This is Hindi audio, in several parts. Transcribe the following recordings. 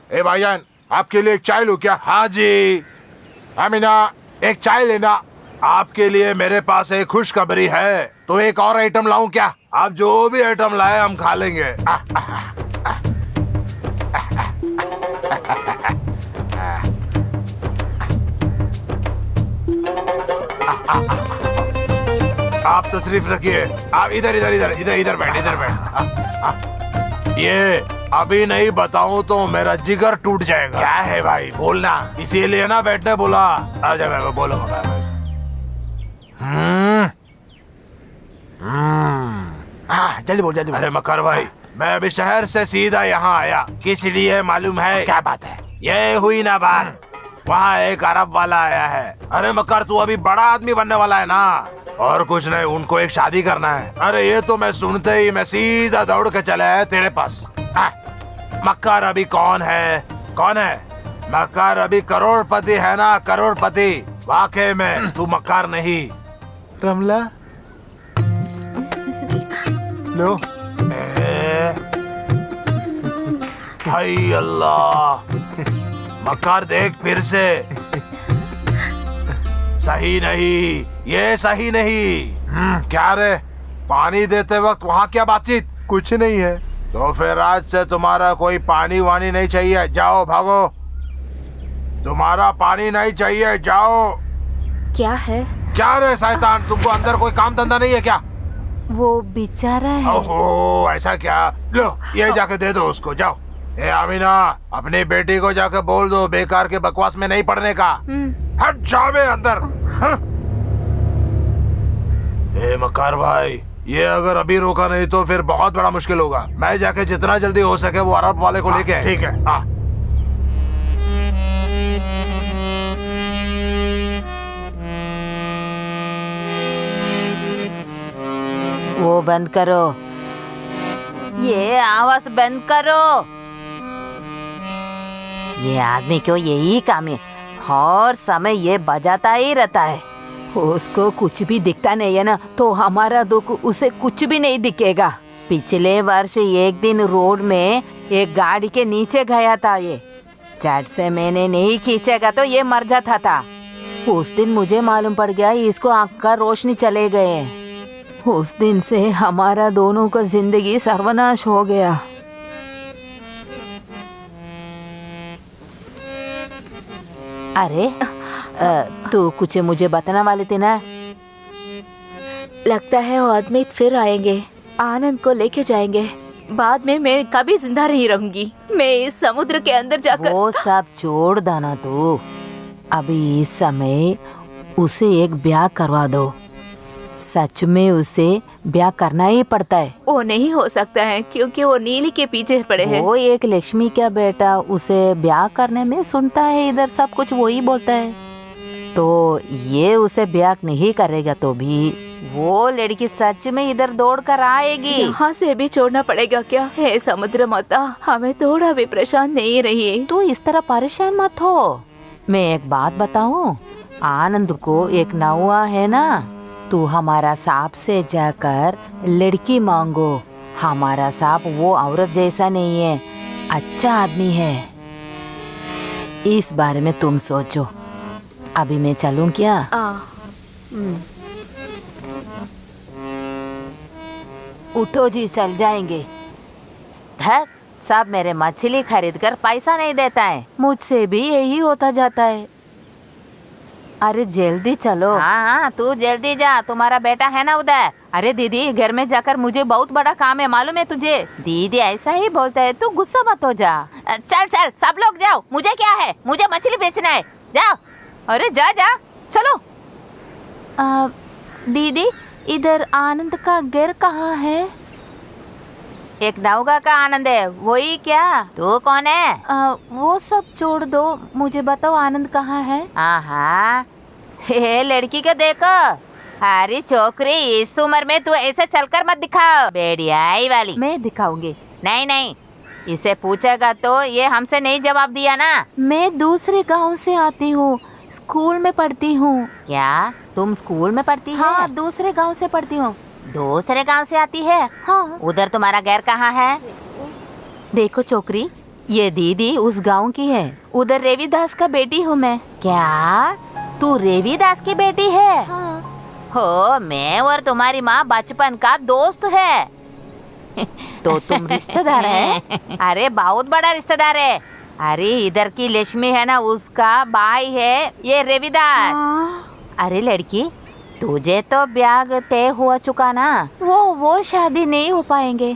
ए भाईजान, आपके लिए एक चाय लूं क्या? हाँ जी। अमीना, एक चाय लेना। आपके लिए मेरे पास एक खुशखबरी है। तो एक और आइटम लाऊं क्या? आप जो भी आइटम लाए हम खा लेंगे। आप तशरीफ रखिए। आप इधर इधर इधर इधर इधर बैठ, इधर बैठ। ये अभी नहीं बताऊं तो मेरा जिगर टूट जाएगा। क्या है भाई, बोलना। इसीलिए ना बैठने बोला। आजा, मैं बोलो। जल्दी बोल, जल्दी। अरे मकर भाई, मैं अभी शहर से सीधा यहाँ आया। किस लिए मालूम है? क्या बात है? ये हुई ना बात, वहाँ एक अरब वाला आया है। अरे मकर, तू अभी बड़ा आदमी बनने वाला है ना। और कुछ नहीं, उनको एक शादी करना है। अरे ये तो मैं सुनते ही मैं सीधा दौड़ के चला है तेरे पास। मक्कार अभी कौन है? कौन है? मक्कार अभी करोड़पति है ना, करोड़पति। वाकई में तू मक्कार नहीं। रमला लो। हाय अल्लाह, मक्कार देख फिर से। सही नहीं, ये सही नहीं। क्या रे, पानी देते वक्त वहाँ क्या बातचीत? कुछ नहीं है। तो फिर आज से तुम्हारा कोई पानी वानी नहीं चाहिए। जाओ, भागो। तुम्हारा पानी नहीं चाहिए, जाओ। क्या है? क्या रे शैतान, तुमको अंदर कोई काम धंधा नहीं है क्या? वो बेचारा है। ओहो, ऐसा क्या? लो, ये जाके दे दो उसको, जाओ। ए अमीना, अपनी बेटी को जाके बोल दो बेकार के बकवास में नहीं पड़ने का। हट जावे अंदर। ए मकार भाई, ये अगर अभी रोका नहीं तो फिर बहुत बड़ा मुश्किल होगा। मैं जाके जितना जल्दी हो सके वो अरब वाले को लेके। ठीक है। हाँ। वो बंद करो, ये आवाज बंद करो। ये आदमी क्यों यही काम है, हर समय ये बजाता ही रहता है। उसको कुछ भी दिखता नहीं है ना, तो हमारा दुख उसे कुछ भी नहीं दिखेगा। पिछले वर्ष एक दिन रोड में एक गाड़ी के नीचे गया था। ये झट से मैंने नहीं खींचेगा तो ये मर जाता था। उस दिन मुझे मालूम पड़ गया इसको आँख का रोशनी चले गए। उस दिन से हमारा दोनों का जिंदगी सर्वनाश हो गया। अरे तू कुछ मुझे बताने वाले थे ना? लगता है वो आदमी फिर आएंगे, आनंद को लेके जाएंगे। बाद में मैं कभी जिंदा नहीं रहूंगी। मैं इस समुद्र के अंदर जाकर। वो सब छोड़ देना तू। अभी इस समय उसे एक ब्याह करवा दो। सच में उसे ब्याह करना ही पड़ता है। वो नहीं हो सकता है क्योंकि वो नीली के पीछे पड़े हैं। वो एक लक्ष्मी का बेटा, उसे ब्याह करने में सुनता है इधर सब कुछ वही बोलता है। तो ये उसे ब्याह नहीं करेगा तो भी वो लड़की सच में इधर दौड़ कर आएगी। यहाँ से भी छोड़ना पड़ेगा क्या? हे समुद्र माता, हमें थोड़ा भी परेशान नहीं रहिए। तू इस तरह परेशान मत हो। मैं एक बात बताऊं, आनंद को एक नौआ है ना, तू हमारा सांप से जाकर लड़की मांगो। हमारा सांप वो औरत जैसा नहीं है, अच्छा आदमी है। इस बारे में तुम सोचो। अभी मैं चलूं क्या? उठो जी, चल जाएंगे। धत, सब मेरे मछली खरीद कर पैसा नहीं देता है। मुझसे भी यही होता जाता है। अरे जल्दी चलो। हाँ हाँ, तू जल्दी जा, तुम्हारा बेटा है ना उधर। अरे दीदी, घर में जाकर मुझे बहुत बड़ा काम है, मालूम है तुझे? दीदी ऐसा ही बोलता है, तू गुस्सा मत हो जा। चल चल, सब लोग जाओ, मुझे क्या है, मुझे मछली बेचना है, जाओ। अरे जा जा, चलो। दीदी, इधर आनंद का घर कहाँ है? एक नौका का आनंद है, वही क्या? तू कौन है? वो सब छोड़ दो, मुझे बताओ आनंद कहाँ है? हाँ, हे लड़की को देखो। अरे छोकरी, इस उम्र में तू ऐसे चलकर मत दिखाओ, बेड़ियाई वाली। मैं दिखाऊंगी। नहीं नहीं, इसे पूछेगा तो ये हमसे नहीं जवाब दिया ना। मैं दूसरे गांव से आती हूँ, स्कूल में पढ़ती हूँ। क्या तुम स्कूल में पढ़ती हो? हाँ, दूसरे गांव से पढ़ती हूँ। दूसरे गांव से आती है? हाँ। उधर तुम्हारा घर कहाँ है? देखो छोकरी, ये दीदी उस गांव की है। उधर रेवीदास का बेटी हूँ मैं। क्या तू रेवीदास की बेटी है? हाँ। हो, मैं और तुम्हारी माँ बचपन का दोस्त है। तो तुम रिश्तेदार है? अरे बहुत बड़ा रिश्तेदार है। अरे इधर की लक्ष्मी है ना, उसका भाई है ये रेवीदास। अरे लड़की, तुझे तो ब्याह तय हुआ चुका ना। वो शादी नहीं हो पाएंगे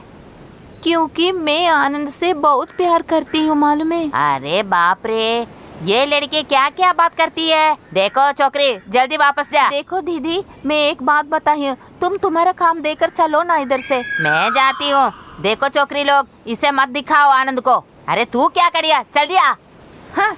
क्योंकि मैं आनंद से बहुत प्यार करती हूँ, मालूम है? अरे बाप रे, ये लड़की क्या क्या बात करती है। देखो छोकरी, जल्दी वापस जा। देखो दीदी, मैं एक बात बताई हूँ, तुम तुम्हारा काम देकर चलो ना इधर से। मैं जाती हूँ। देखो छोकरी लोग, इसे मत दिखाओ आनंद को। अरे तू क्या करिया, चल दिया। हाँ।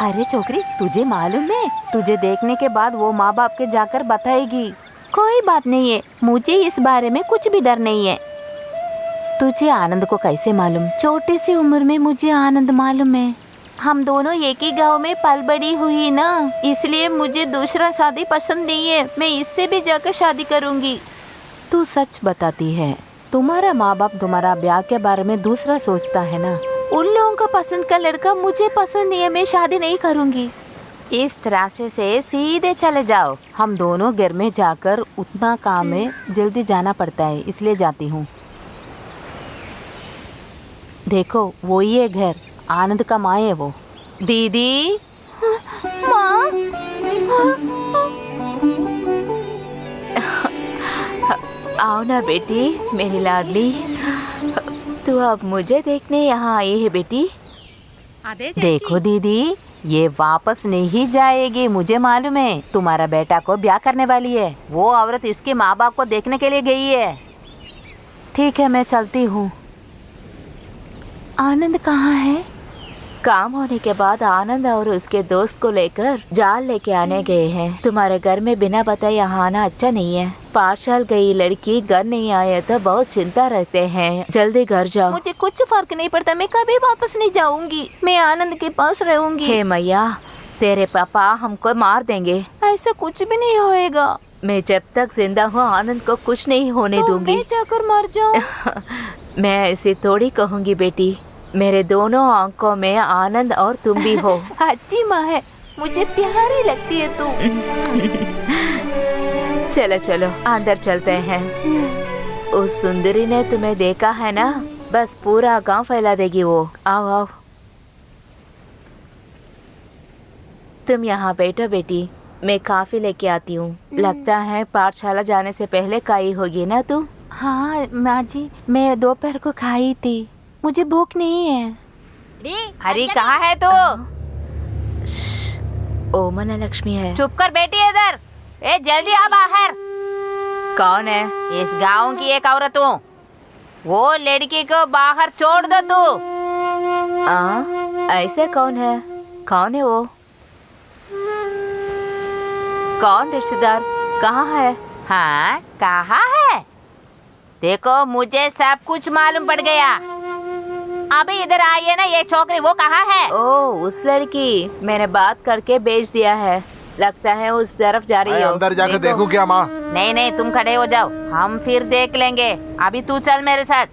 अरे छोकरी, तुझे मालूम है, तुझे देखने के बाद वो माँ बाप के जाकर बताएगी। कोई बात नहीं है, मुझे इस बारे में कुछ भी डर नहीं है। तुझे आनंद को कैसे मालूम? छोटी सी उम्र में मुझे आनंद मालूम है। हम दोनों एक ही गांव में पल बड़ी हुई ना, इसलिए मुझे दूसरा शादी पसंद नहीं है। मैं इससे भी जाकर शादी करूंगी। तू सच बताती है? तुम्हारा माँ बाप तुम्हारा ब्याह के बारे में दूसरा सोचता है ना। उन लोगों का पसंद का लड़का मुझे पसंद नहीं है, मैं शादी नहीं करूंगी। इस तरह से सीधे चले जाओ। हम दोनों घर में जाकर उतना काम है, जल्दी जाना पड़ता है, इसलिए जाती हूँ। देखो वो ही है घर, आनंद का माँ है वो। दीदी, माँ। आओ ना बेटी, मेरी लाडली। तू अब मुझे देखने यहाँ आई है बेटी? देखो दीदी, ये वापस नहीं जाएगी, मुझे मालूम है। तुम्हारा बेटा को ब्याह करने वाली है। वो औरत इसके माँ बाप को देखने के लिए गई है। ठीक है, मैं चलती हूँ। आनंद कहाँ है? काम होने के बाद आनंद और उसके दोस्त को लेकर जाल लेके आने गए हैं। तुम्हारे घर में बिना बताए यहाँ आना अच्छा नहीं है। पाठशाल गई लड़की घर नहीं आए तो बहुत चिंता रहते हैं। जल्दी घर जाओ। मुझे कुछ फर्क नहीं पड़ता, मैं कभी वापस नहीं जाऊंगी। मैं आनंद के पास रहूंगी। हे मैया, तेरे पापा हमको मार देंगे। ऐसा कुछ भी नहीं होएगा। मैं जब तक जिंदा हूँ आनंद को कुछ नहीं होने तो दूंगी। मैं जाकर मर जाऊं। मैं ऐसे थोड़ी कहूँगी बेटी। मेरे दोनों आंखों में आनंद और तुम भी हो। अच्छी माँ है, मुझे प्यारी लगती है तू। चलो चलो अंदर चलते हैं। उस सुंदरी ने तुम्हें देखा है ना, बस पूरा गांव फैला देगी वो। आओ आओ, तुम यहाँ बैठो बेटी, मैं काफी लेके आती हूँ। लगता है पाठशाला जाने से पहले खाई होगी ना तुम? हाँ माँ जी, मैं दोपहर को खाई थी, मुझे भूख नहीं है। हरी कहाँ है तू? ओमला लक्ष्मी है। चुप कर बेटी, इधर। ए जल्दी आ बाहर। कौन है? इस गांव की एक औरत हूँ। वो लड़की को बाहर छोड़ दो तू। ऐसे कौन है? कौन है वो? कौन रिश्तेदार? कहाँ है? हाँ, कहाँ है? देखो मुझे सब कुछ मालूम पड़ गया। अभी इधर आई है ना ये छोकरी, वो कहाँ है? ओ, उस लड़की मैंने बात करके बेच दिया है। लगता है उस तरफ जा रही हो। अंदर जाकर देखूं क्या माँ? नहीं नहीं, तुम खड़े हो जाओ, हम फिर देख लेंगे। अभी तू चल मेरे साथ।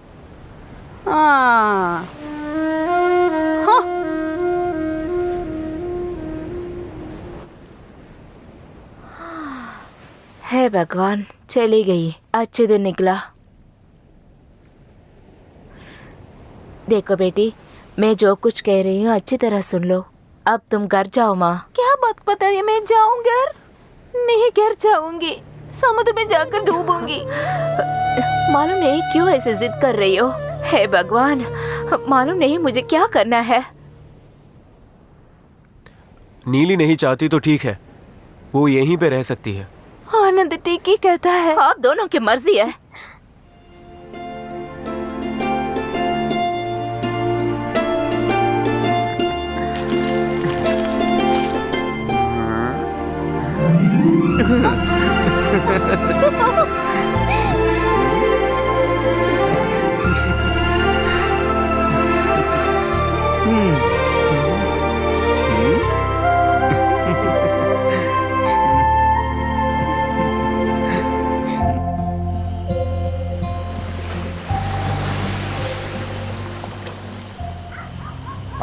हाँ। हे भगवान, चली गई। अच्छे दिन निकला। देखो बेटी, मैं जो कुछ कह रही हूँ अच्छी तरह सुन लो। अब तुम घर जाओ माँ। क्या बात पता है? मैं जाऊँ घर? नहीं, घर जाऊंगी, समुद्र में जाकर डूबूंगी। मालूम नहीं क्यों ऐसे जिद कर रही हो। हे भगवान, मालूम नहीं मुझे क्या करना है। नीली नहीं चाहती तो ठीक है, वो यहीं पे रह सकती है। आनंद ठीक ही कहता है। आप दोनों की मर्जी है।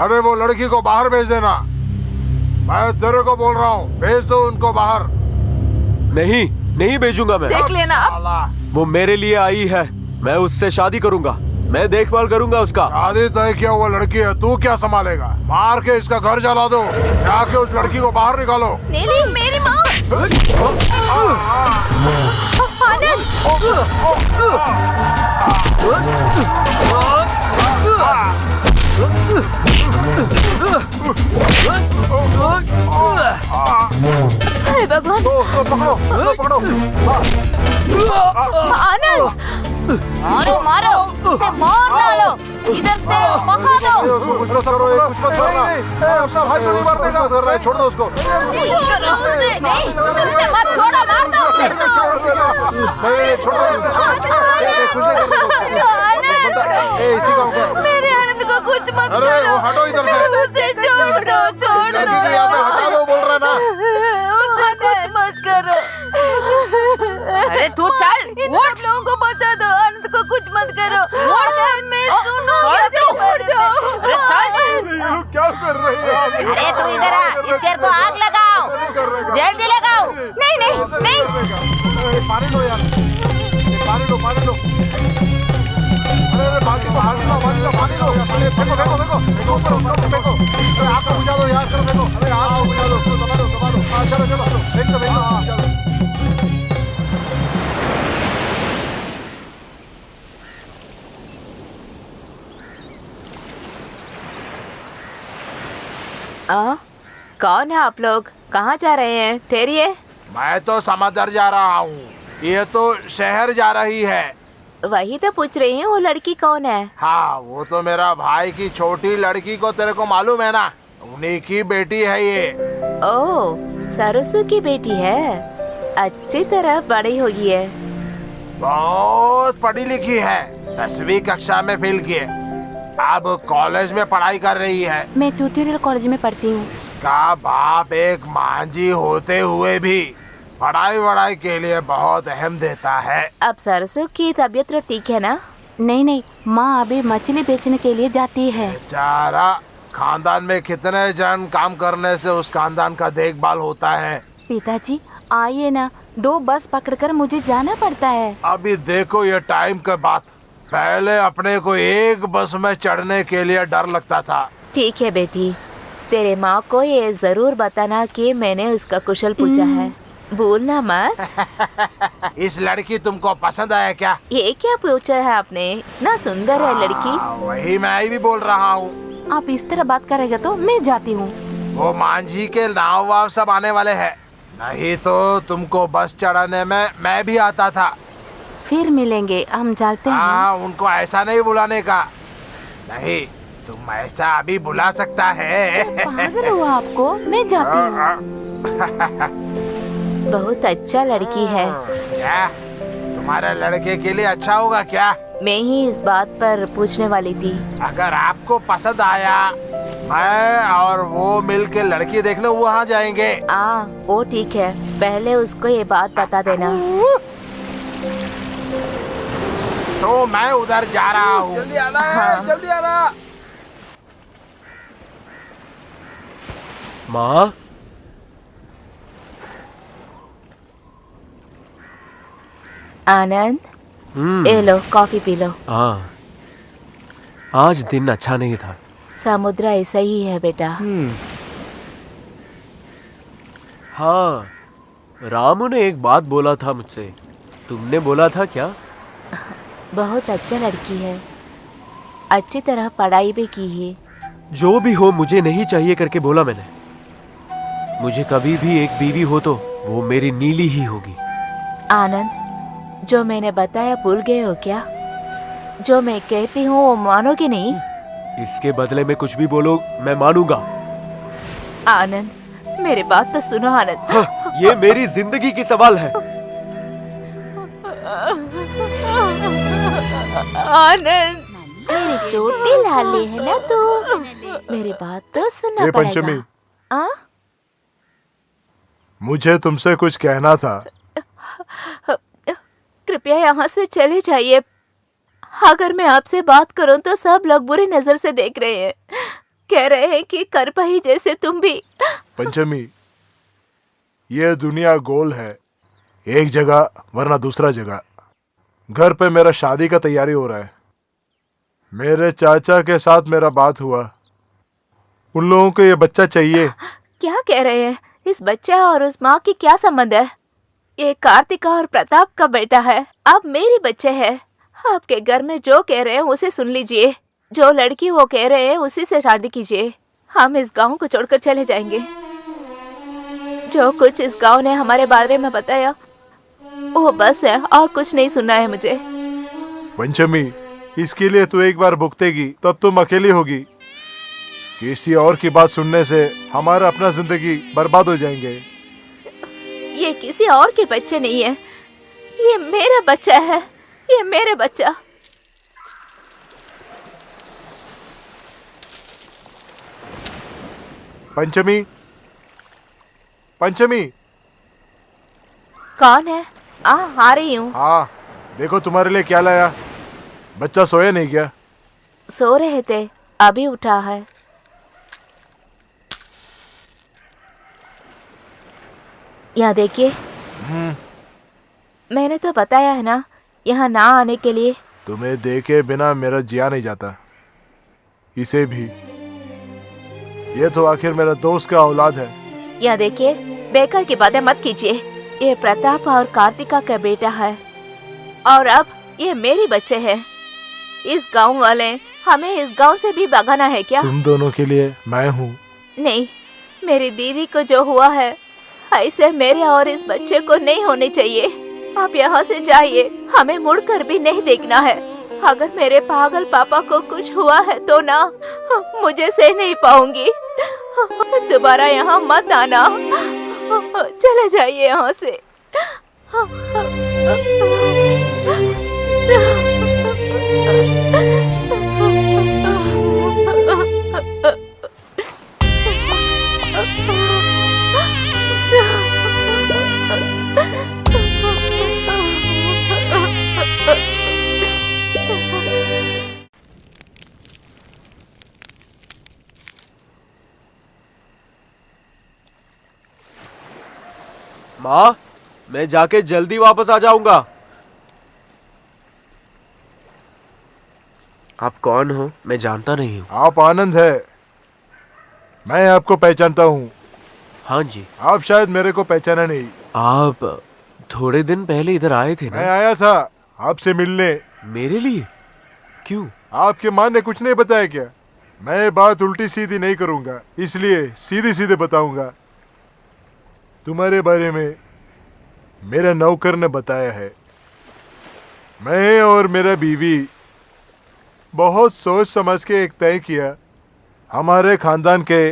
अरे वो लड़की को बाहर भेज देना। मैं तेरे को बोल रहा हूँ, भेज दो उनको बाहर। नहीं, नहीं भेजूंगा मैं। देख लेना अब। साला, वो मेरे लिए आई है, मैं उससे शादी करूंगा, मैं देखभाल करूंगा उसका। शादी तय किया हुआ लड़की है, तू क्या संभालेगा? मार के इसका घर जला दो, जाके उस लड़की को बाहर निकालो। नीली मेरी माँ। आनंद। हे भगवान। पकड़ो पकड़ो। आनंद, मारो मारो, इसे मार डालो, इधर से भगा दो। उसको कुछ मत करो, कुछ मत करना। उसका भाई तो नहीं मारने का कर रहा है, छोड़ दो उसको। छोड़ो उसे, नहीं उसे मत छोड़ो, मार दो उसे। नहीं, छोड़ दो। इसी गाँव का। मेरे आनंद को कुछ मत अरे करो। वो हटो इधर से। उसे छोड़ दो, छोड़ लड़की दो। को यहाँ से हटा दो, बोल रहा है ना। उसे कुछ मत करो। अरे तू चल, इन सब लोगों को बता दो, आनंद को कुछ मत करो। मैं सुनूंगी तो छोड़ दो। अरे चल। ये लोग क्या कर रहे हैं? अरे तू इधर आ, इस घर को आग लगाओ, जल्दी लगाओ। नहीं नहीं नहीं। पानी लो यार, पानी लो, पानी लो। अरे बाल्टी लो, बाल्टी लो, बाल्टी लो, पानी लो। अरे फेंको फेंको फेंको फेंको, ऊपर ऊपर फेंको। अरे आग को बुझा दो यार, चलो फेंको। अरे आग को बुझा दो, दबा दो दबा दो। हाँ चलो चलो फेंक दो फेंक दो, चलो। कौन है आप लोग? कहाँ जा रहे हैं? ठहरिए। मैं तो समंदर जा रहा हूँ, ये तो शहर जा रही है। वही तो पूछ रही हूँ, वो लड़की कौन है? हाँ, वो तो मेरा भाई की छोटी लड़की को तेरे को मालूम है ना, उन्हीं की बेटी है ये। ओह, सरसू की बेटी है। अच्छी तरह बड़ी होगी है। बहुत पढ़ी लिखी है, 10वीं कक्षा में फेल किए, अब कॉलेज में पढ़ाई कर रही है। मैं ट्यूटोरियल कॉलेज में पढ़ती हूँ। इसका बाप एक मांझी होते हुए भी पढ़ाई वढ़ाई के लिए बहुत अहम देता है। अब सरसू की तबीयत तो ठीक है ना? नहीं नहीं, माँ अभी मछली बेचने के लिए जाती है। बेचारा, खानदान में कितने जन काम करने से उस खानदान का देखभाल होता है। पिताजी आइए ना, 2 बस पकड़कर मुझे जाना पड़ता है। अभी देखो ये टाइम का बात, पहले अपने को एक बस में चढ़ने के लिए डर लगता था। ठीक है बेटी, तेरे माँ को ये जरूर बताना कि मैंने उसका कुशल पूछा है। भूलना मत। इस लड़की तुमको पसंद आया क्या? ये क्या पूछा है आपने? ना सुंदर है लड़की। वही मैं भी बोल रहा हूँ। आप इस तरह बात करेंगे तो मैं जाती हूँ। वो मांझी के नाव वाव सब आने वाले हैं, नहीं तो तुमको बस चढ़ाने में मैं भी आता था। फिर मिलेंगे, हम चलते हैं। हाँ, उनको ऐसा नहीं बुलाने का। नहीं, तुम ऐसा अभी बुला सकता है। पागल हुआ आपको? मैं जाती हूँ। बहुत अच्छा लड़की है। क्या तुम्हारे लड़के के लिए अच्छा होगा क्या? मैं ही इस बात पर पूछने वाली थी। अगर आपको पसंद आया, मैं और वो मिल के लड़की देखने वहाँ जाएंगे। वो ठीक है, पहले उसको ये बात बता देना। तो मैं उधर जा रहा हूँ। जल्दी आना है, जल्दी आना। माँ, आनंद, ये लो कॉफी पी लो। हाँ, आज दिन अच्छा नहीं था। समुद्र ऐसा ही है बेटा। हाँ, रामू ने एक बात बोला था मुझसे, तुमने बोला था क्या? बहुत अच्छा लड़की है, अच्छी तरह पढ़ाई भी की है। जो भी हो मुझे नहीं चाहिए करके बोला मैंने। मुझे कभी भी एक बीवी हो तो वो मेरी नीली ही होगी। आनंद, जो मैंने बताया भूल गए हो क्या? जो मैं कहती हूँ वो मानोगे नहीं? इसके बदले में कुछ भी बोलो मैं मानूंगा। आनंद, मेरी बात तो सुनो आनंद। हाँ, ये मेरी जिंदगी की सवाल है। आनंद, मेरी छोटी लाली है ना तू, मेरी बात तो सुनना ये पड़ेगा। पंचमी, आ? मुझे तुमसे कुछ कहना था। कृपया यहाँ से चले जाइए। अगर मैं आपसे बात करूं तो सब लोग बुरी नजर से देख रहे हैं। कह रहे हैं कि करपही जैसे तुम भी। पंचमी, ये दुनिया गोल है, एक जगह वरना दूसरा जगह। घर पे मेरा शादी का तैयारी हो रहा है। मेरे चाचा के साथ मेरा बात हुआ, उन लोगों को ये बच्चा चाहिए। क्या कह रहे हैं? इस बच्चा और उस माँ की क्या संबंध है? ये कार्तिका और प्रताप का बेटा है, अब मेरी बच्चे है। आपके घर में जो कह रहे हैं उसे सुन लीजिए, जो लड़की वो कह रहे हैं उसी से शादी कीजिए। हम इस गांव को छोड़कर चले जाएंगे। जो कुछ इस गांव ने हमारे बारे में बताया वो बस है, और कुछ नहीं सुनना है मुझे। पंचमी, इसके लिए तू एक बार भुगतेगी, तब तुम अकेली होगी। किसी और की बात सुनने से हमारा अपना जिंदगी बर्बाद हो जाएंगे। ये किसी और के बच्चे नहीं है, ये मेरा बच्चा है, ये मेरा बच्चा। पंचमी, पंचमी। कौन है? आ रही हूँ। हाँ, देखो तुम्हारे लिए क्या लाया। बच्चा सोया नहीं क्या? सो रहे थे, अभी उठा है। यहाँ देखिए, मैंने तो बताया है ना यहाँ ना आने के लिए। तुम्हें देखे बिना मेरा जिया नहीं जाता। इसे भी, ये तो आखिर मेरा दोस्त का औलाद है। यहाँ देखिए, बेकार की बातें मत कीजिए। ये प्रताप और कार्तिका का बेटा है, और अब ये मेरे बच्चे हैं। इस गांव वाले हमें इस गांव से भी भगाना है क्या? तुम दोनों के लिए मैं हूँ। नहीं, मेरी दीदी को जो हुआ है ऐसे मेरे और इस बच्चे को नहीं होने चाहिए। आप यहाँ से जाइए, हमें मुड़कर भी नहीं देखना है। अगर मेरे पागल पापा को कुछ हुआ है तो ना मुझे सह नहीं पाऊंगी। दोबारा यहाँ मत आना, चले जाइए यहाँ से। माँ, मैं जाके जल्दी वापस आ जाऊंगा। आप कौन हो? मैं जानता नहीं हूँ। आप आनंद है, मैं आपको पहचानता हूँ। हाँ जी। आप शायद मेरे को पहचाना नहीं। आप थोड़े दिन पहले इधर आए थे मैं ना? आया था आपसे मिलने। मेरे लिए? क्यों? आपकी माँ ने कुछ नहीं बताया क्या? मैं बात उल्टी सीधी नहीं करूँगा, इसलिए सीधे सीधे बताऊंगा। तुम्हारे बारे में मेरे नौकर ने बताया है। मैं और मेरा बीवी बहुत सोच समझ के एक तय किया, हमारे खानदान के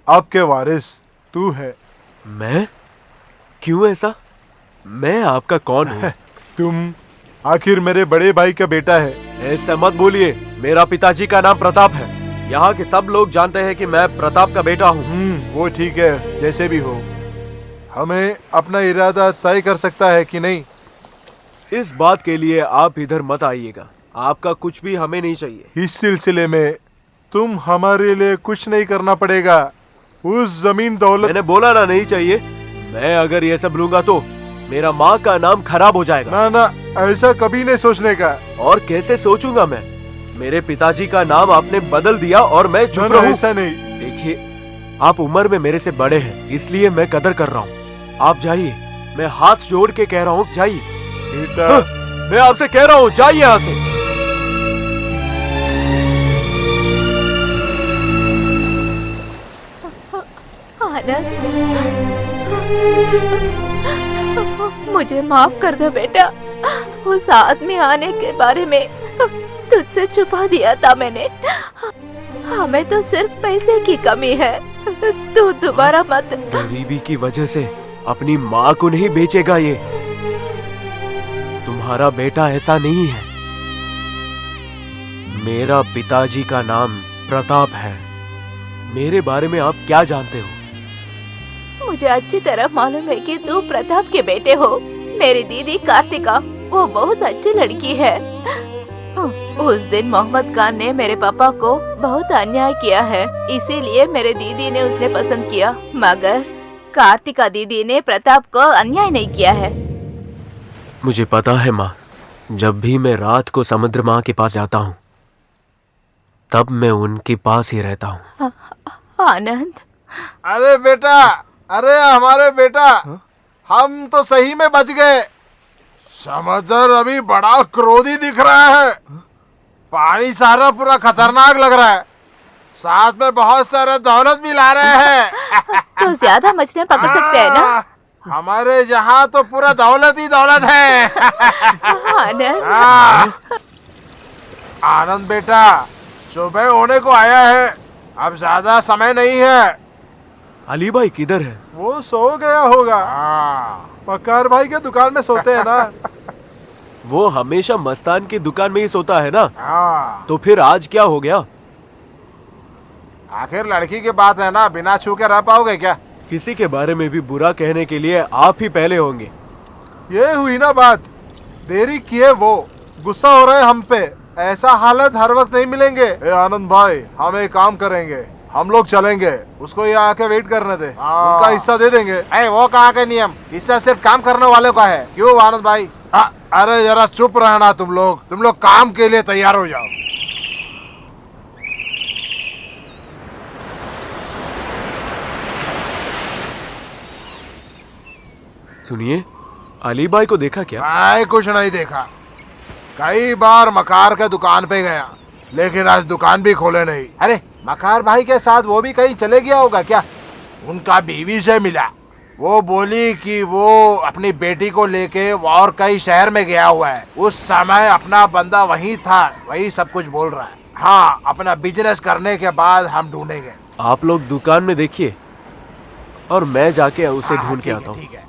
आपके वारिस तू है। मैं? क्यों ऐसा? मैं आपका कौन हूँ? तुम आखिर मेरे बड़े भाई का बेटा है। ऐसा मत बोलिए, मेरा पिताजी का नाम प्रताप है। यहाँ के सब लोग जानते हैं कि मैं प्रताप का बेटा हूँ। वो ठीक है, जैसे भी हो। हमें अपना इरादा तय कर सकता है कि नहीं? इस बात के लिए आप इधर मत आइएगा, आपका कुछ भी हमें नहीं चाहिए। इस सिलसिले में तुम हमारे लिए कुछ नहीं करना पड़ेगा। उस जमीन दौलत मैंने बोला ना नहीं चाहिए। मैं अगर ये सब लूंगा तो मेरा माँ का नाम खराब हो जाएगा। ना ना, ऐसा कभी नहीं सोचने का। और कैसे सोचूंगा मैं? मेरे पिताजी का नाम आपने बदल दिया और मैं चुप रहूं? ऐसा नहीं। देखिए, आप उम्र में मेरे से बड़े हैं, इसलिए मैं कदर कर रहा हूँ। आप जाइए, मैं हाथ जोड़ के कह रहा हूँ, जाइए। बेटा, मैं आपसे कह रहा हूँ, जाइए यहाँ से। मुझे माफ कर दो बेटा, उस आदमी आने के बारे में तुझसे छुपा दिया था मैंने। हमें तो सिर्फ पैसे की कमी है, तू दोबारा मत। गरीबी की वजह से अपनी माँ को नहीं बेचेगा ये। तुम्हारा बेटा ऐसा नहीं है। मेरा पिताजी का नाम प्रताप है। मेरे बारे में आप क्या जानते हो? मुझे अच्छी तरह मालूम है कि तू प्रताप के बेटे हो। मेरी दीदी कार्तिका वो बहुत अच्छी लड़की है। उस दिन मोहम्मद खान ने मेरे पापा को बहुत अन्याय किया है, इसीलिए मेरे दीदी ने उसने पसंद किया, मगर कार्तिका दीदी ने प्रताप को अन्याय नहीं किया है। मुझे पता है माँ, जब भी मैं रात को समुद्र माँ के पास जाता हूँ तब मैं उनके पास ही रहता हूँ। आनंद, अरे बेटा, अरे हमारे बेटा, हम तो सही में बच गए। समुद्र अभी बड़ा क्रोधी दिख रहा है, पानी सारा पूरा खतरनाक लग रहा है, साथ में बहुत सारा दौलत भी ला रहे हैं। तो ज्यादा मछलियाँ पकड़ सकते हैं ना? हमारे यहाँ तो पूरा दौलत ही दौलत है। आनंद, आनंद बेटा, सुबह होने को आया है, अब ज्यादा समय नहीं है। अली भाई किधर है? वो सो गया होगा। मक्कार भाई के दुकान में सोते हैं ना। वो हमेशा मस्तान की दुकान में ही सोता है ना, हाँ, तो फिर आज क्या हो गया? आखिर लड़की की बात है ना, बिना छू के रह पाओगे क्या? किसी के बारे में भी बुरा कहने के लिए आप ही पहले होंगे। ये हुई ना बात, देरी किए वो, गुस्सा हो रहे हम पे। ऐसा हालत हर वक्त नहीं मिलेंगे। ए आनंद भाई, हम एक काम करेंगे, हम लोग चलेंगे, उसको ये आके वेट करने दे, उनका हिस्सा दे देंगे। वो कहाँ के नियम, हिस्सा सिर्फ काम करने वाले का है, क्यों आनंद भाई? अरे जरा चुप रहना तुम लोग काम के लिए तैयार हो जाओ। सुनिए, अली भाई को देखा क्या? मैं कुछ नहीं देखा, कई बार मकार के दुकान पे गया, लेकिन आज दुकान भी खोले नहीं। अरे मकार भाई के साथ वो भी कहीं चले गया होगा क्या? उनका बीवी से मिला, वो बोली कि वो अपनी बेटी को लेके और कई शहर में गया हुआ है। उस समय अपना बंदा वहीं था, वही सब कुछ बोल रहा है। हाँ, अपना बिजनेस करने के बाद हम ढूंढेंगे। आप लोग दुकान में देखिए और मैं जाके उसे ढूंढ के आता हूँ। ठीक है।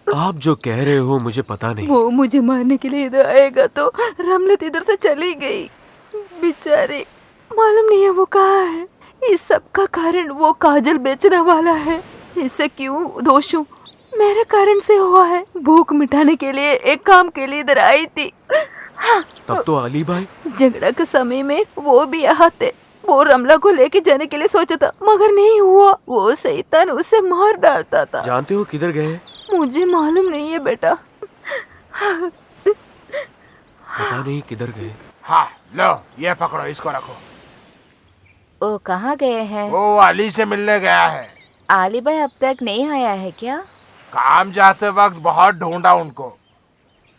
आप जो कह रहे हो मुझे पता नहीं। वो मुझे मारने के लिए इधर आएगा तो रमलत इधर से चली गई, बेचारी, मालूम नहीं है वो कहाँ है। इस सब का कारण वो काजल बेचने वाला है, इसे क्यों दोष हूँ? मेरे कारण से हुआ है। भूख मिटाने के लिए एक काम के लिए इधर आई थी। तब तो अली भाई झगड़ा के समय में वो भी यहाँ थे। वो रमला को लेके जाने के लिए सोचा था, मगर नहीं हुआ। वो शैतान उसे मार डालता था। जानते हो किधर गए? मुझे मालूम नहीं है बेटा। पता नहीं किधर गए। हाँ लो, ये पकड़ो, इसको रखो। वो कहाँ गए हैं? वो अली से मिलने गया है। आली भाई अब तक नहीं आया है क्या? काम जाते वक्त बहुत ढूंढा उनको,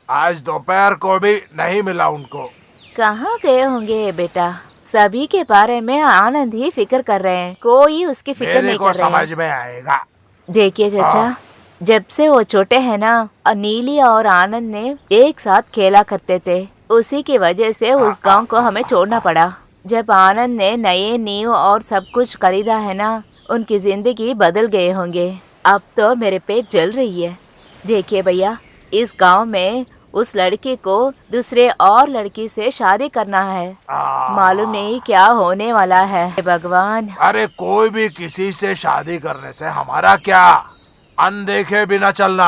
आज दोपहर को भी नहीं मिला उनको। कहाँ गए होंगे बेटा? सभी के बारे में आनंद ही फिक्र कर रहे हैं, कोई उसकी फिक्र मेरे नहीं को कर रहे समझ हैं। में आएगा। देखिए चाचा, जब से वो छोटे हैं ना, नीली और आनंद ने एक साथ खेला करते थे, उसी की वजह से उस गांव को हमें छोड़ना पड़ा। जब आनंद ने नए नींव और सब कुछ खरीदा है ना, उनकी जिंदगी बदल गए होंगे। अब तो मेरे पेट जल रही है। देखिए भैया, इस गांव में उस लड़की को दूसरे और लड़की से शादी करना है। मालूम नहीं क्या होने वाला है। भगवान, अरे कोई भी किसी से शादी करने से हमारा क्या, अनदेखे बिना चलना।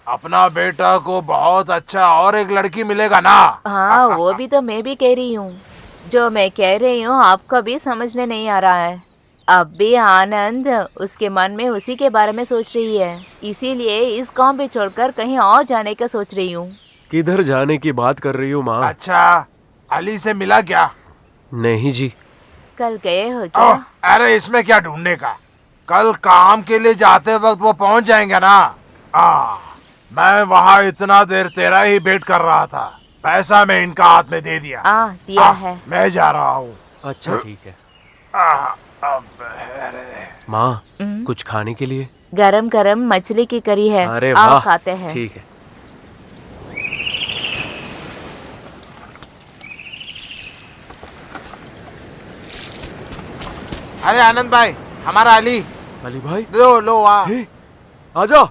अपना बेटा को बहुत अच्छा और एक लड़की मिलेगा ना। हाँ वो भी तो मैं भी कह रही हूँ। जो मैं कह रही हूँ आपको भी समझने नहीं आ रहा है। अब भी आनंद उसके मन में उसी के बारे में सोच रही है, इसीलिए इस गांव भी छोड़कर कहीं और जाने का सोच रही हूँ। किधर जाने की बात कर रही हूँ माँ? अच्छा, अली से मिला क्या? नहीं जी। कल गए हो क्या? अरे इसमें क्या ढूंढने का, कल काम के लिए जाते वक्त वो पहुंच जाएंगे ना। मैं वहाँ इतना देर तेरा ही वेट कर रहा था, पैसा मैं इनका हाथ में दे दिया। दिया है। मैं जा रहा हूँ। अच्छा ठीक है। माँ, कुछ खाने के लिए? गरम गरम मछली की करी है, अरे आओ वाह, खाते हैं। ठीक है। अरे आनंद भाई, हमारा अली। अली भाई, लो वहाँ। हे, आजा।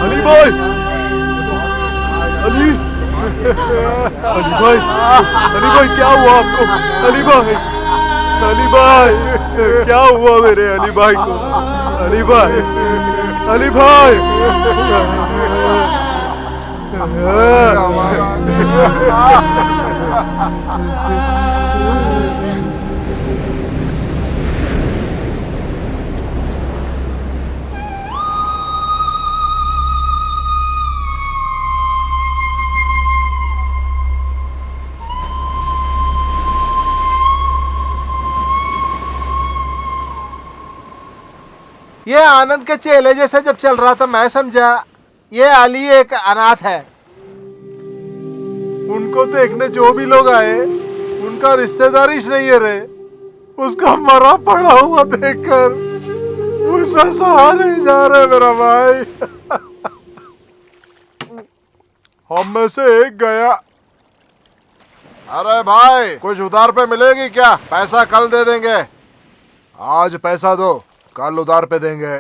अली भाई, अली। अली भाई क्या हुआ आपको? अली भाई क्या हुआ मेरे अली भाई को? अली भाई ये आनंद के चेले जैसे जब चल रहा था मैं समझा ये अली एक अनाथ है। उनको देखने जो भी लोग आए उनका रिश्तेदारी नहीं है रे। उसका मरा पड़ा हुआ देखकर उसे सहा नहीं जा रहे मेरा भाई। हम में से एक गया। अरे भाई कुछ उधार पे मिलेगी क्या? पैसा कल दे देंगे। आज पैसा दो, कल उधार पे देंगे।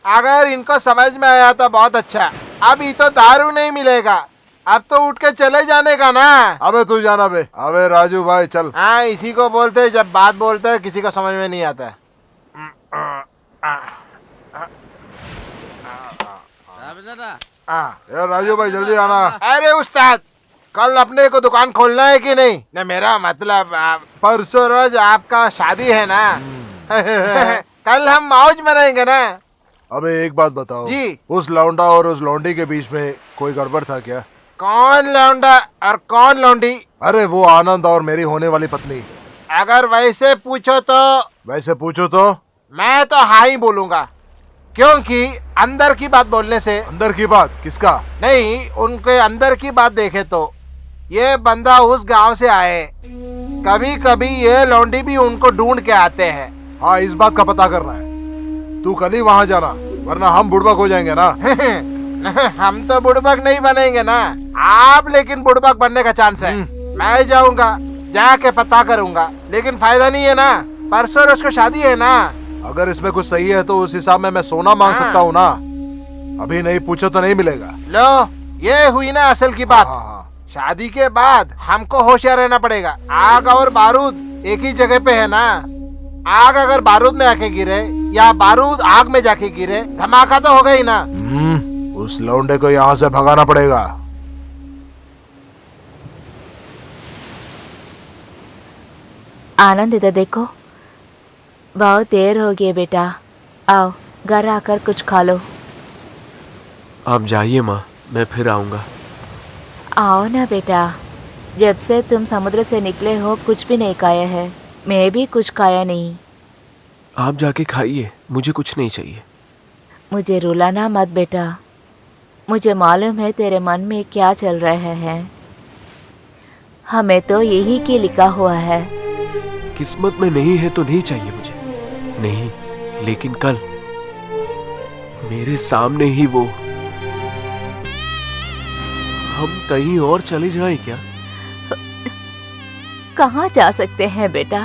अगर इनको समझ में आया तो बहुत अच्छा। अभी तो दारू नहीं मिलेगा, अब तो उठ के चले जाने का ना। अबे तू जाना बे। अबे राजू भाई चल। हाँ इसी को बोलते हैं जब बात बोलते हैं किसी को समझ में नहीं आता। यार राजू भाई जल्दी आना। अरे उस्ताद कल अपने को दुकान खोलना है कि नहीं? न मेरा मतलब परसों रोज आपका शादी है ना। कल हम मौज मनाएंगे ना। अबे एक बात बताओ जी, उस लौंडा और उस लौंडी के बीच में कोई गड़बड़ था क्या? कौन लौंडा और कौन लौंडी? अरे वो आनंद और मेरी होने वाली पत्नी। अगर वैसे पूछो तो मैं तो हाँ ही बोलूंगा, क्योंकि अंदर की बात बोलने से। अंदर की बात किसका? नहीं उनके अंदर की बात देखे तो ये बंदा उस गांव से आए, कभी कभी ये लौंडी भी उनको ढूंढ के आते हैं। हाँ इस बात का पता करना है। तू कल ही वहाँ जाना वरना हम बुड़बक हो जाएंगे ना। हम तो बुड़बक नहीं बनेंगे ना आप, लेकिन बुड़बक बनने का चांस है। मैं जाऊंगा, जाके पता करूंगा, लेकिन फायदा नहीं है ना। परसों रोज को शादी है ना। अगर इसमें कुछ सही है तो उस हिसाब में मैं सोना मांग सकता हूँ ना। अभी नहीं पूछो तो नहीं मिलेगा। लो ये हुई ना असल की बात। शादी के बाद हमको होशियार रहना पड़ेगा। आग और बारूद एक ही जगह पे है ना। आग अगर बारूद में आके गिरे या बारूद आग में जाके गिरे धमाका तो होगा ही ना। उस लौंडे को यहाँ से भगाना पड़ेगा। आनंद इधर देखो, बहुत देर हो गई बेटा, आओ घर आकर कुछ खा लो। आप जाइए माँ, मैं फिर आऊँगा। आओ ना बेटा, जब से तुम समुद्र से निकले हो कुछ भी नहीं खाया है। मैं भी कुछ खाया नहीं। आप जाके खाइए, मुझे कुछ नहीं चाहिए। मुझे रुलाना मत बेटा, मुझे मालूम है तेरे मन में क्या चल रहा है। हमें तो यही की लिखा हुआ है। किस्मत में नहीं है तो नहीं चाहिए मुझे। नहीं, लेकिन कल मेरे सामने ही वो। हम कहीं और चले जाएं क्या? कहाँ जा सकते हैं बेटा?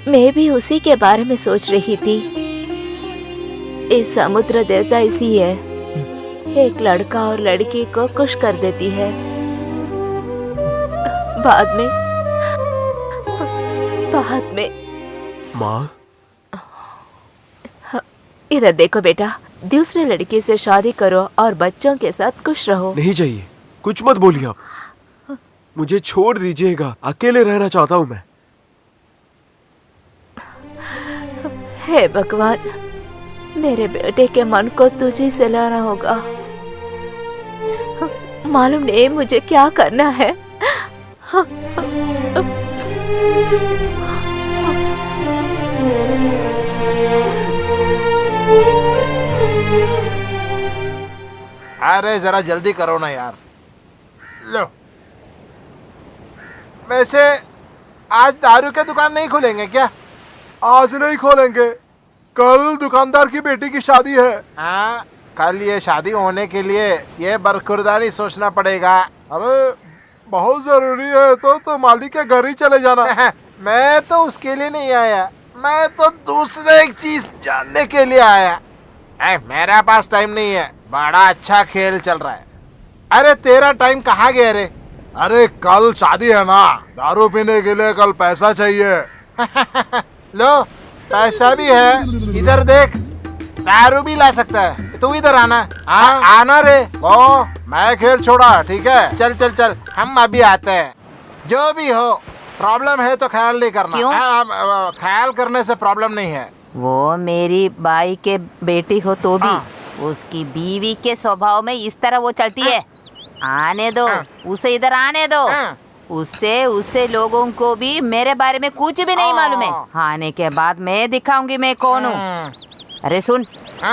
मैं भी उसी के बारे में सोच रही थी। इस समुद्र देवता इसी है, एक लड़का और लड़की को खुश कर देती है, बाद में माँ इधर देखो बेटा, दूसरे लड़की से शादी करो और बच्चों के साथ खुश रहो। नहीं चाहिए, कुछ मत बोलिए आप। मुझे छोड़ दीजिएगा, अकेले रहना चाहता हूँ मैं। हे भगवान, मेरे बेटे के मन को तुझी से लाना होगा। मालूम नहीं मुझे क्या करना है। अरे जरा जल्दी करो ना यार। लो, वैसे आज दारू के दुकान नहीं खुलेंगे क्या? आज नहीं खोलेंगे, कल दुकानदार की बेटी की शादी है। हाँ, कल ये शादी होने के लिए ये बरखुरदारी सोचना पड़ेगा। अरे बहुत जरूरी है तो मालिक के घर ही चले जाना। मैं तो उसके लिए नहीं आया, मैं तो दूसरे एक चीज जानने के लिए आया। मेरा पास टाइम नहीं है, बड़ा अच्छा खेल चल रहा है। अरे तेरा टाइम कहाँ गया रे? अरे कल शादी है ना, दारू पीने के लिए कल पैसा चाहिए। लो पैसा भी है, इधर देख, दारू भी ला सकता है। तू इधर आना। आना रे। ओ मैं खेल छोड़ा, ठीक है? चल चल चल, हम अभी आते हैं। जो भी हो, प्रॉब्लम है तो ख्याल नहीं करना। क्यों? ख्याल करने से प्रॉब्लम नहीं है। वो मेरी बाई के बेटी हो तो भी उसकी बीवी के स्वभाव में इस तरह वो चलती है। आने दो उसे, इधर आने दो। उससे लोगों को भी मेरे बारे में कुछ भी नहीं मालूम है। आने के बाद मैं दिखाऊंगी मैं कौन हूँ। अरे सुन,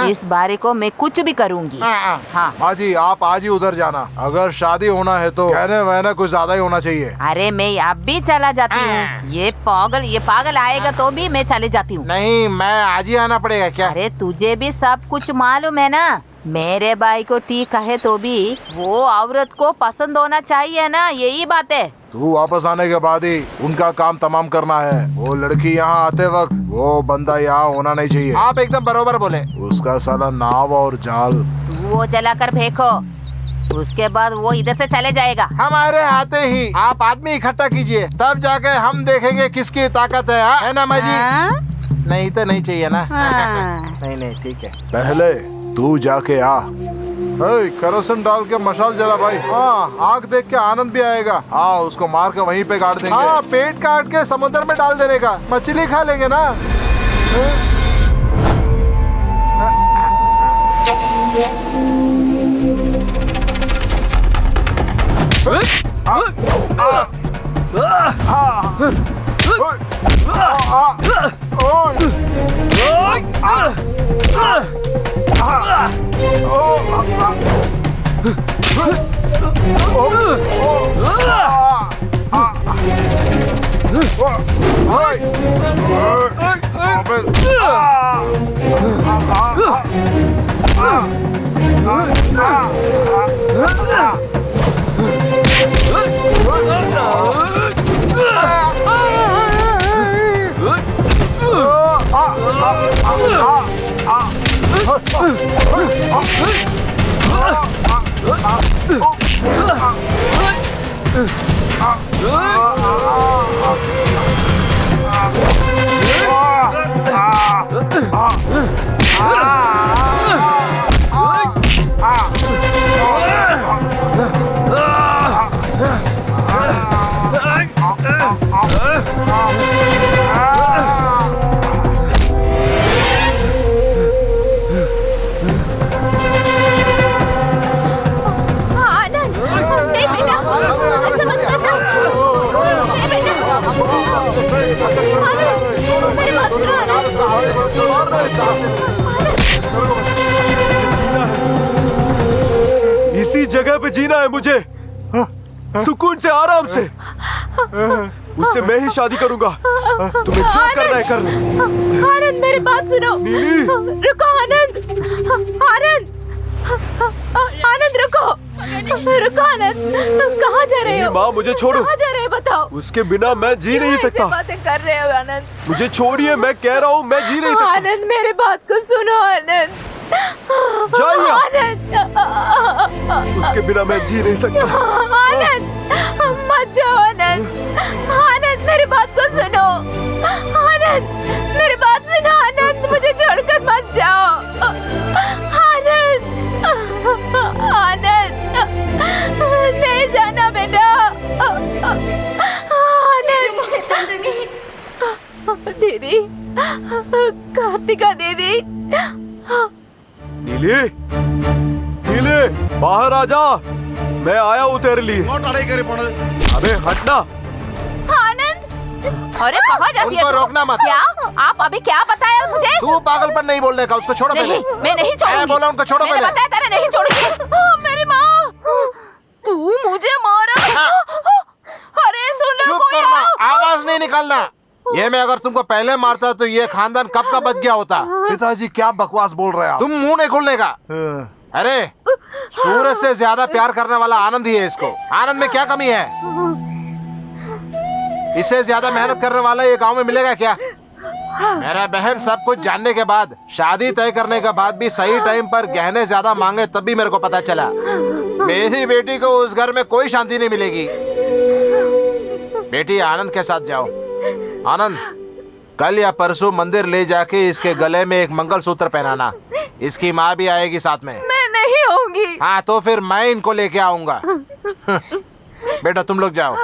इस बारी को मैं कुछ भी करूंगी। हाँ माँ जी, आप आज ही उधर जाना। अगर शादी होना है तो कहने वहने कुछ ज्यादा ही होना चाहिए। अरे मैं अब भी चला जाती हूँ। ये पागल आएगा तो भी मैं चली जाती हूँ। नहीं, मैं आज ही आना पड़ेगा क्या? अरे तुझे भी सब कुछ मालूम है ना। मेरे भाई को ठीक है तो भी वो औरत को पसंद होना चाहिए ना, यही बात है। तू वापस आने के बाद ही उनका काम तमाम करना है। वो लड़की यहाँ आते वक्त वो बंदा यहाँ होना नहीं चाहिए। आप एकदम बरोबर बोले। उसका साला नाव और जाल तू वो जलाकर फेंको, उसके बाद वो इधर से चले जाएगा। हमारे आते ही आप आदमी इकट्ठा कीजिए, तब जाके हम देखेंगे किसकी ताकत है ना माँ जी? हाँ? नहीं तो नहीं चाहिए ना। हाँ। नहीं ठीक है। पहले तू जाके आ। केरोसिन डाल के मशाल जला भाई। हाँ, आग देख के आनंद भी आएगा। हाँ, उसको मार के वहीं पे काट देंगे। हाँ, पेट काट के समुद्र में डाल देने का, मछली खा लेंगे ना। इसी जगह पे जीना है मुझे, सुकून से, आराम से। उससे मैं ही शादी करूंगा। तुम्हें जो करना है कर लो। आनंद मेरी बात सुनो। नीली, रुको आनंद। आनंद रुको, रुको आनंद। कहाँ जा रहे हो? माँ मुझे छोड़ो। कहाँ जा रहे हो बताओ? उसके बिना मैं जी नहीं सकता। बातें कर रहे हो आनंद? मुझे छोड़िए, मैं कह रहा हूँ मैं जी नहीं सकता। आनंद मेरी बात को सुनो आनंद। जाइए। आनंद, उसके बिना मैं जी नहीं सकता। आनंद मत जाओ आनंद। आनंद मेरी बात को सुनो। आनंद मेरी बात सुनो। आनंद मुझे छोड़कर मत जाओ। आनंद, आनंद नहीं जाना बेटा। आनंद दीदी, कार्तिका दीदी। नीले, नीले बाहर आ जा, मैं आया हूँ तेरे लिए। अबे हटना। आनंद, अरे कहाँ जाती है उनको तू? रोकना मत। क्या आप अभी क्या बताया मुझे? तू पागलपन नहीं बोलने का, उसको छोड़ो नहीं, पहले। मैं नहीं छोड़ूंगी। मैं बोला उनको छोड़ो मैंने पहले। बताया तेरे नहीं छोड़ूंगी। मेरी माँ, तू मुझे मारा। अरे सुन लो, चुप कोई करना, आओ। आवाज नहीं निकालना। ये मैं अगर तुमको पहले मारता तो ये खानदान कब का बच गया होता। पिताजी क्या बकवास बोल रहे हैं? तुम मुंह नहीं खोलने का। अरे सूरज से ज्यादा प्यार करने वाला आनंद ही है इसको। आनंद में क्या कमी है? इससे ज्यादा मेहनत करने वाला ये गांव में मिलेगा क्या? मेरा बहन सब कुछ जानने के बाद, शादी तय करने के बाद भी सही टाइम पर गहने ज्यादा मांगे तब भी मेरे को पता चला। मेरी बेटी को उस घर में कोई शांति नहीं मिलेगी। बेटी आनंद के साथ जाओ। आनंद, कल या परसों मंदिर ले जाके इसके गले में एक मंगलसूत्र पहनाना। इसकी माँ भी आएगी साथ में। मैं नहीं होंगी। हाँ तो फिर मैं इनको लेके आऊंगा। बेटा तुम लोग जाओ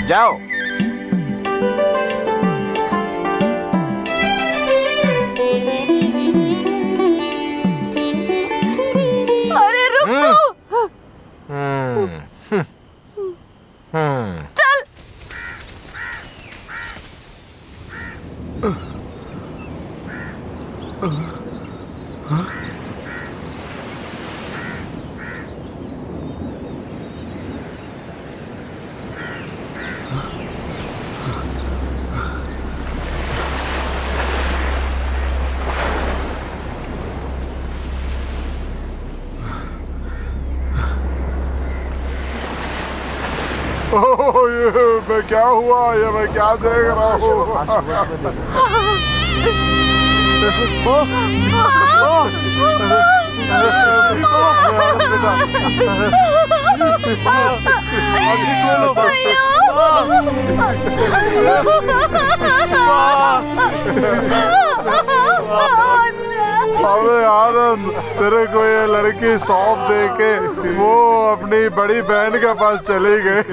जाओ। अरे रुक तू। चल। ओह, ये मैं क्या हुआ, ये मैं क्या देख रहा हूँ। अबे आनंद, तेरे को ये लड़की सौंप दे के वो अपनी बड़ी बहन के पास चली गई।